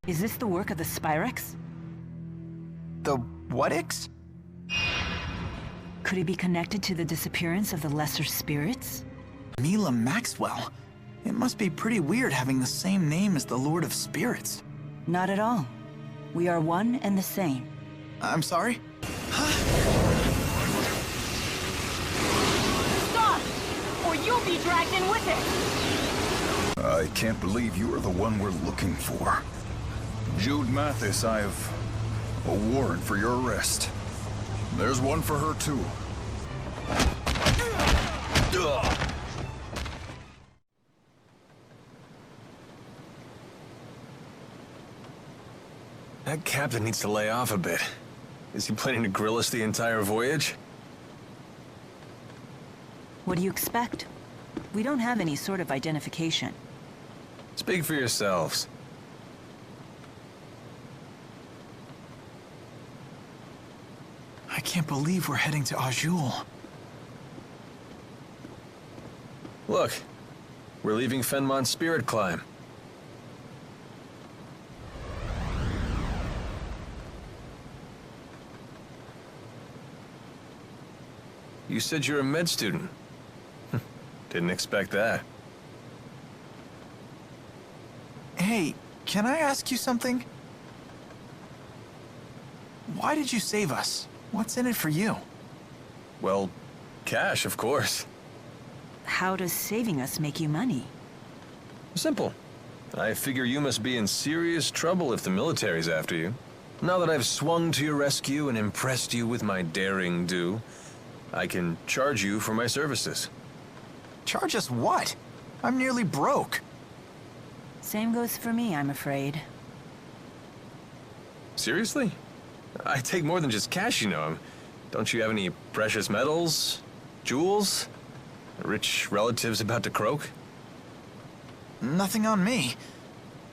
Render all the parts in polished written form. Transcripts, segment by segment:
Is this the work of the Spyrex? The what-ix? Could he be connected to the disappearance of the lesser spirits? Milla Maxwell. It must be pretty weird having the same name as the Lord of Spirits. Not at all. We are one and the same. I'm sorry? Stop! Or you'll be dragged in with it! I can't believe you are the one we're looking for. Jude Mathis, I have a warrant for your arrest. There's one for her, too. That captain needs to lay off a bit. Is he planning to grill us the entire voyage? What do you expect? We don't have any sort of identification. Speak for yourselves. I can't believe we're heading to Azul. Look, we're leaving Fenmont's Spirit Climb. You said you're a med student. Didn't expect that. Hey, can I ask you something? Why did you save us? What's in it for you? Well, cash, of course. How does saving us make you money? Simple. I figure you must be in serious trouble if the military's after you. Now that I've swung to your rescue and impressed you with my daring do, I can charge you for my services. Charge us what? I'm nearly broke. Same goes for me, I'm afraid. Seriously? I take more than just cash, you know. Don't you have any precious metals? Jewels? Rich relatives about to croak? Nothing on me.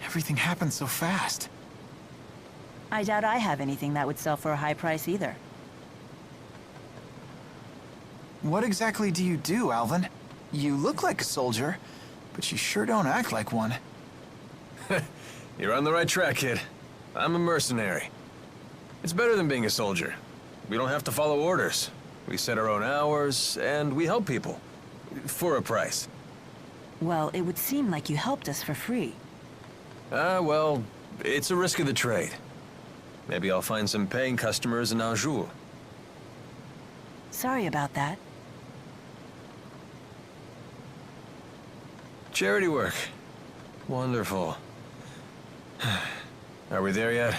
Everything happened so fast. I doubt I have anything that would sell for a high price either. What exactly do you do, Alvin? You look like a soldier, but you sure don't act like one. You're on the right track, kid. I'm a mercenary. It's better than being a soldier. We don't have to follow orders. We set our own hours, and we help people. For a price. Well, it would seem like you helped us for free. Well, it's a risk of the trade. Maybe I'll find some paying customers in Azul. Sorry about that. Charity work. Wonderful. Are we there yet?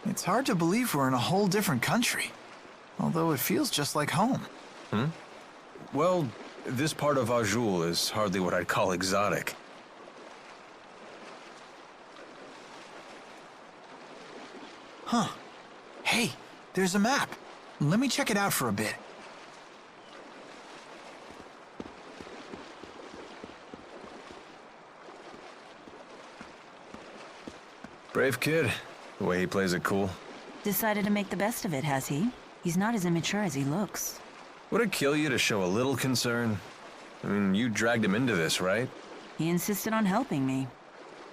It's hard to believe we're in a whole different country, although it feels just like home. Well, this part of Azul is hardly what I'd call exotic. Huh. Hey, there's a map. Let me check it out for a bit. Brave kid. The way he plays it cool. Decided to make the best of it, has he? He's not as immature as he looks. Would it kill you to show a little concern? I mean, you dragged him into this, right? He insisted on helping me.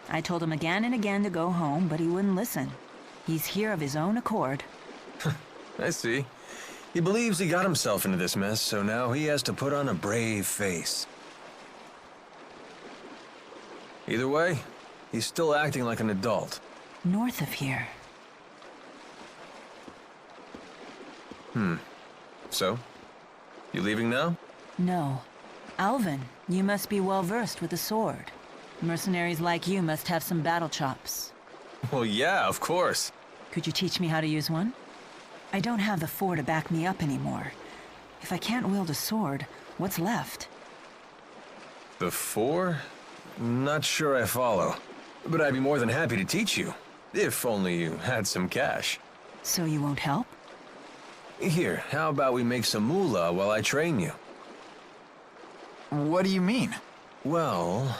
I told him again and again to go home, but he wouldn't listen. He's here of his own accord. I see. He believes he got himself into this mess, so now he has to put on a brave face. Either way, he's still acting like an adult. North of here. So? You leaving now? No. Alvin, you must be well versed with a sword. Mercenaries like you must have some battle chops. Well, yeah, of course. Could you teach me how to use one? I don't have the 4 to back me up anymore. If I can't wield a sword, what's left? The 4? Not sure I follow. But I'd be more than happy to teach you. If only you had some cash. So you won't help? Here, how about we make some moolah while I train you? What do you mean? Well,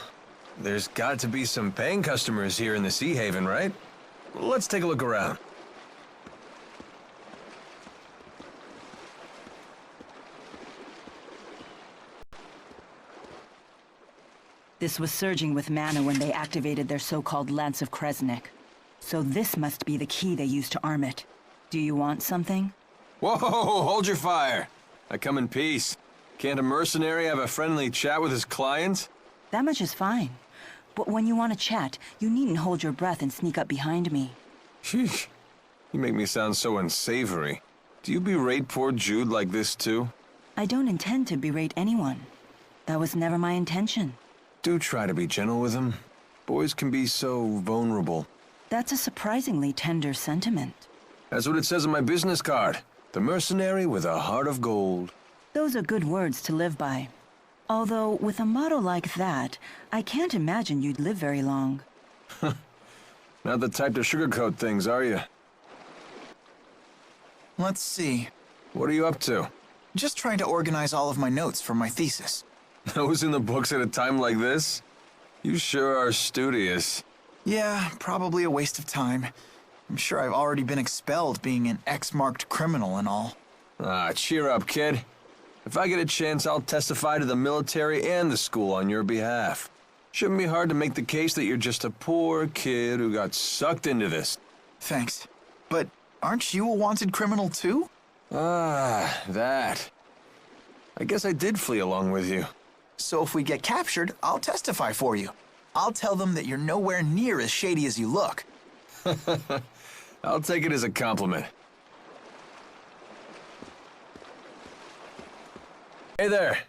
there's got to be some paying customers here in the Sea Haven, right? Let's take a look around. This was surging with mana when they activated their so-called Lance of Kresnik. So this must be the key they used to arm it. Do you want something? Whoa, hold your fire. I come in peace. Can't a mercenary have a friendly chat with his clients? That much is fine. But when you want to chat, you needn't hold your breath and sneak up behind me. Sheesh. You make me sound so unsavory. Do you berate poor Jude like this too? I don't intend to berate anyone. That was never my intention. Do try to be gentle with him. Boys can be so vulnerable. That's a surprisingly tender sentiment. That's what it says on my business card. The mercenary with a heart of gold. Those are good words to live by. Although, with a motto like that, I can't imagine you'd live very long. Not the type to sugarcoat things, are you? Let's see. What are you up to? Just trying to organize all of my notes for my thesis. Those in the books at a time like this? You sure are studious. Yeah, probably a waste of time. I'm sure I've already been expelled being an X-marked criminal and all. Ah, cheer up, kid. If I get a chance, I'll testify to the military and the school on your behalf. Shouldn't be hard to make the case that you're just a poor kid who got sucked into this. Thanks. But aren't you a wanted criminal too? Ah, that. I guess I did flee along with you. So if we get captured, I'll testify for you. I'll tell them that you're nowhere near as shady as you look. I'll take it as a compliment. Hey there.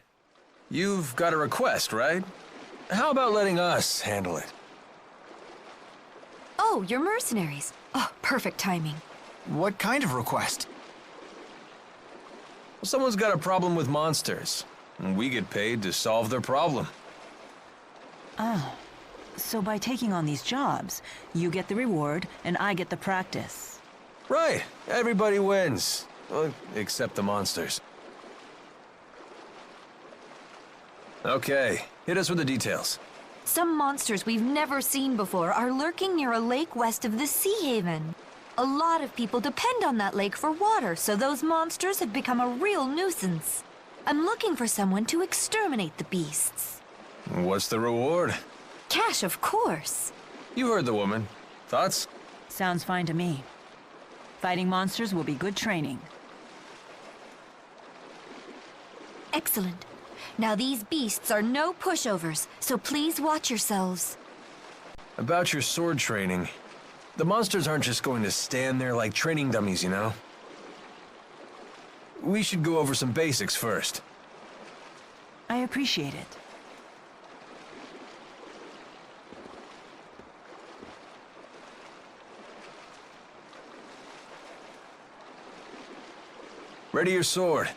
You've got a request, right? How about letting us handle it? Oh, you're mercenaries. Oh, perfect timing. What kind of request? Well, someone's got a problem with monsters, and we get paid to solve their problem. Oh. So by taking on these jobs, you get the reward and I get the practice. Right. Everybody wins. Well, except the monsters. Okay, hit us with the details. Some monsters we've never seen before are lurking near a lake west of the Sea Haven. A lot of people depend on that lake for water, so those monsters have become a real nuisance. I'm looking for someone to exterminate the beasts. What's the reward? Cash, of course. You heard the woman. Thoughts? Sounds fine to me. Fighting monsters will be good training. Excellent. Now these beasts are no pushovers, so please watch yourselves. About your sword training. The monsters aren't just going to stand there like training dummies, you know? We should go over some basics first. I appreciate it. Ready your sword.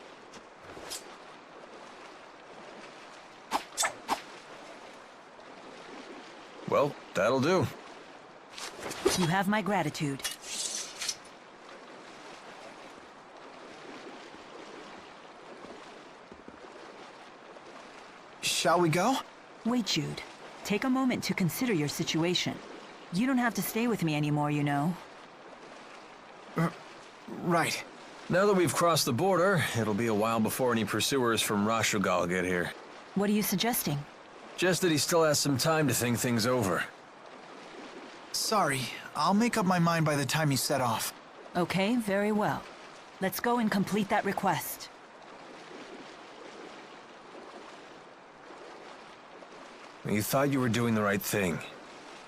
Well, that'll do. You have my gratitude. Shall we go? Wait, Jude. Take a moment to consider your situation. You don't have to stay with me anymore, you know. Right. Now that we've crossed the border, it'll be a while before any pursuers from Rashugal get here. What are you suggesting? Just that he still has some time to think things over. Sorry, I'll make up my mind by the time you set off. Okay, very well. Let's go and complete that request. You thought you were doing the right thing,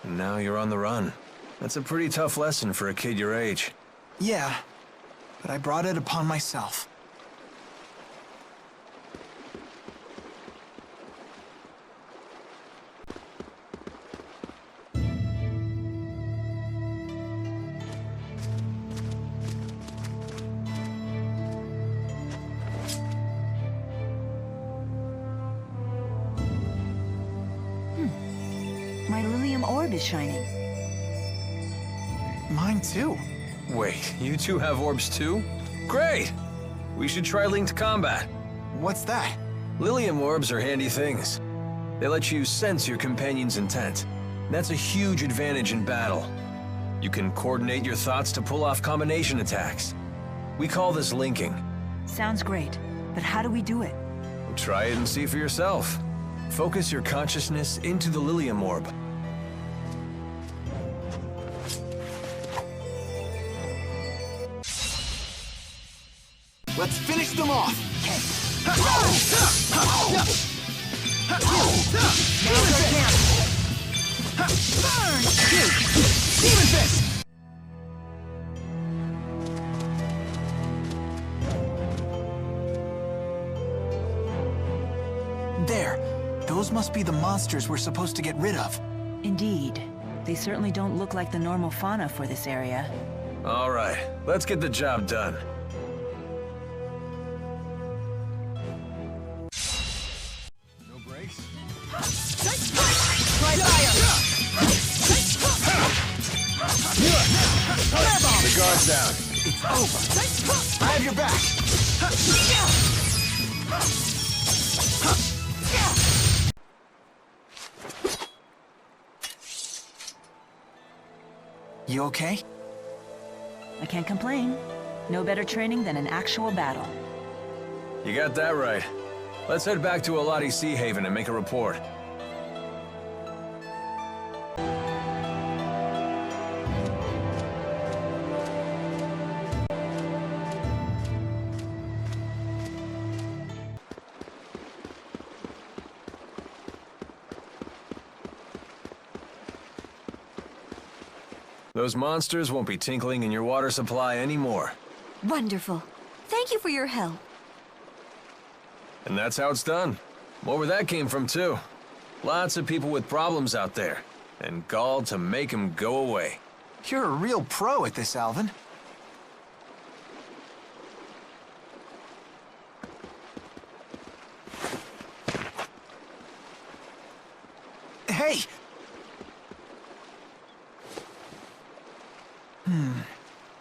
and now you're on the run. That's a pretty tough lesson for a kid your age. Yeah, but I brought it upon myself. My Lilium orb is shining. Mine too. Wait, you two have orbs too? Great! We should try linked combat. What's that? Lilium orbs are handy things. They let you sense your companion's intent. That's a huge advantage in battle. You can coordinate your thoughts to pull off combination attacks. We call this linking. Sounds great, but how do we do it? Try it and see for yourself. Focus your consciousness into the Lilium orb. Let's finish them off! Demon Fist! There. Those must be the monsters we're supposed to get rid of. Indeed. They certainly don't look like the normal fauna for this area. All right, let's get the job done. No breaks? The guard's down. It's over. I have your back. You okay? I can't complain. No better training than an actual battle. You got that right. Let's head back to Alati Sea Haven and make a report. Those monsters won't be tinkling in your water supply anymore. Wonderful. Thank you for your help. And that's how it's done. More where that came from, too. Lots of people with problems out there, and gall to make them go away. You're a real pro at this, Alvin. Hey!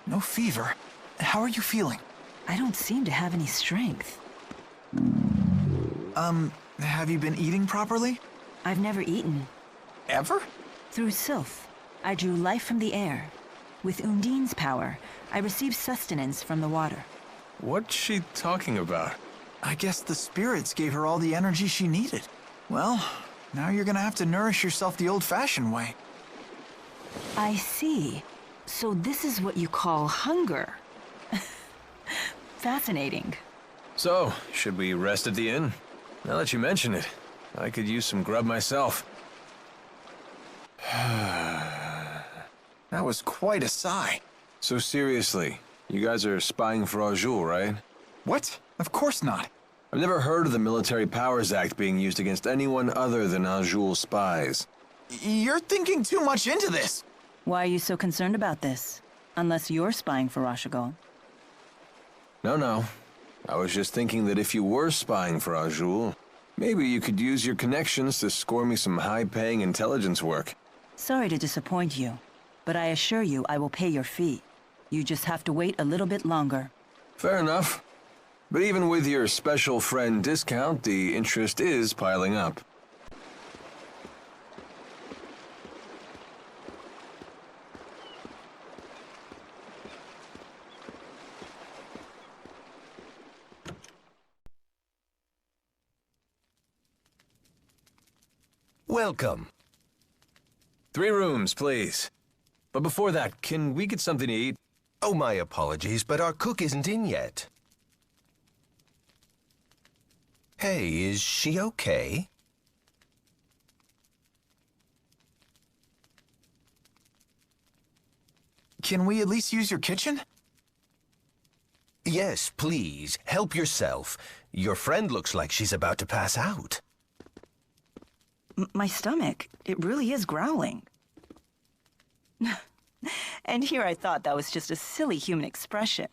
No fever. How are you feeling? I don't seem to have any strength. Have you been eating properly? I've never eaten. Ever? Through Sylph, I drew life from the air. With Undine's power, I received sustenance from the water. What's she talking about? I guess the spirits gave her all the energy she needed. Well, now you're gonna have to nourish yourself the old-fashioned way. I see. So this is what you call hunger. Fascinating. So, should we rest at the inn? Now that you mention it, I could use some grub myself. That was quite a sigh. So seriously, you guys are spying for Azul, right? What? Of course not. I've never heard of the Military Powers Act being used against anyone other than Azul spies. You're thinking too much into this. Why are you so concerned about this? Unless you're spying for Rashagal. No. I was just thinking that if you were spying for Azul, maybe you could use your connections to score me some high-paying intelligence work. Sorry to disappoint you, but I assure you I will pay your fee. You just have to wait a little bit longer. Fair enough. But even with your special friend discount, the interest is piling up. Welcome. 3 rooms, please. But before that, can we get something to eat? Oh, my apologies, but our cook isn't in yet. Hey, is she okay? Can we at least use your kitchen? Yes, please. Help yourself. Your friend looks like she's about to pass out. My stomach, it really is growling. And here I thought that was just a silly human expression.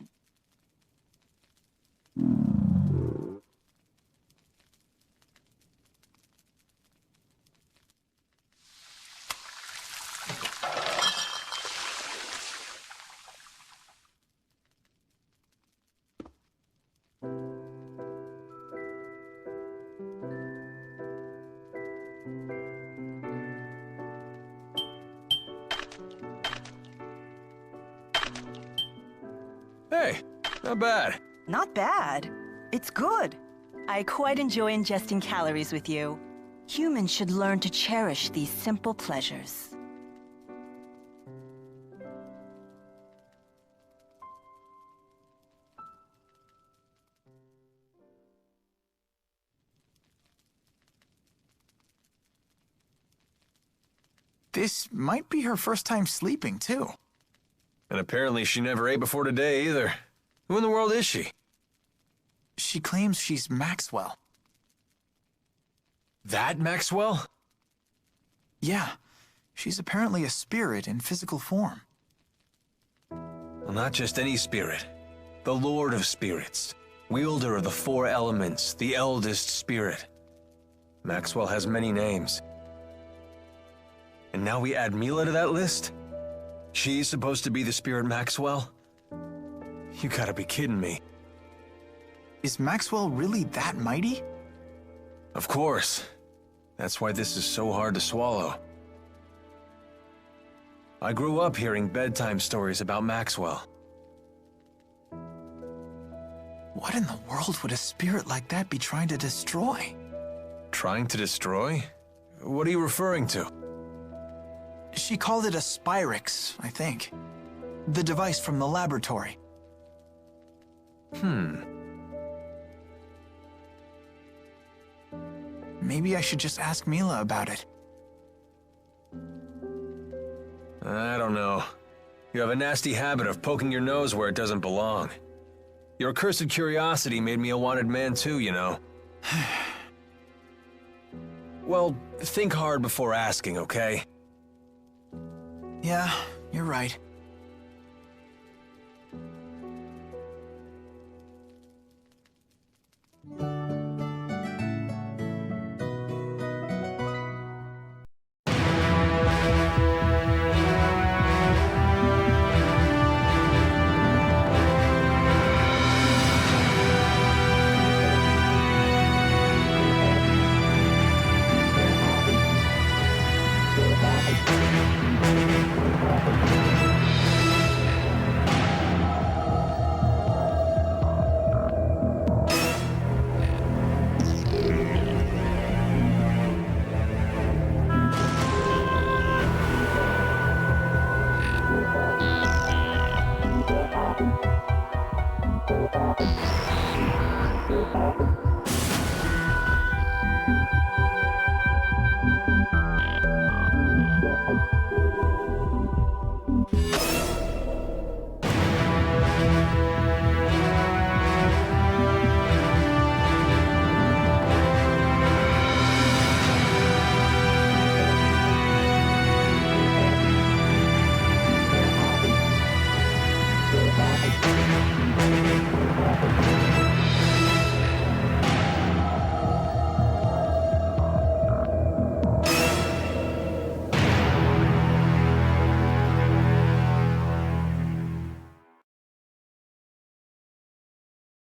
Hey, not bad. Not bad. It's good. I quite enjoy ingesting calories with you. Humans should learn to cherish these simple pleasures. This might be her first time sleeping, too. And apparently she never ate before today either. Who in the world is she? She claims she's Maxwell. That Maxwell? Yeah, she's apparently a spirit in physical form. Well, not just any spirit. The Lord of Spirits. Wielder of the four elements, the eldest spirit. Maxwell has many names. And now we add Milla to that list? She's supposed to be the spirit Maxwell? You gotta be kidding me. Is Maxwell really that mighty? Of course. That's why this is so hard to swallow. I grew up hearing bedtime stories about Maxwell. What in the world would a spirit like that be trying to destroy? Trying to destroy? What are you referring to? She called it a Spyrix, I think. The device from the laboratory. Maybe I should just ask Milla about it. I don't know. You have a nasty habit of poking your nose where it doesn't belong. Your accursed curiosity made me a wanted man too, you know. Well, think hard before asking, okay? Yeah, you're right.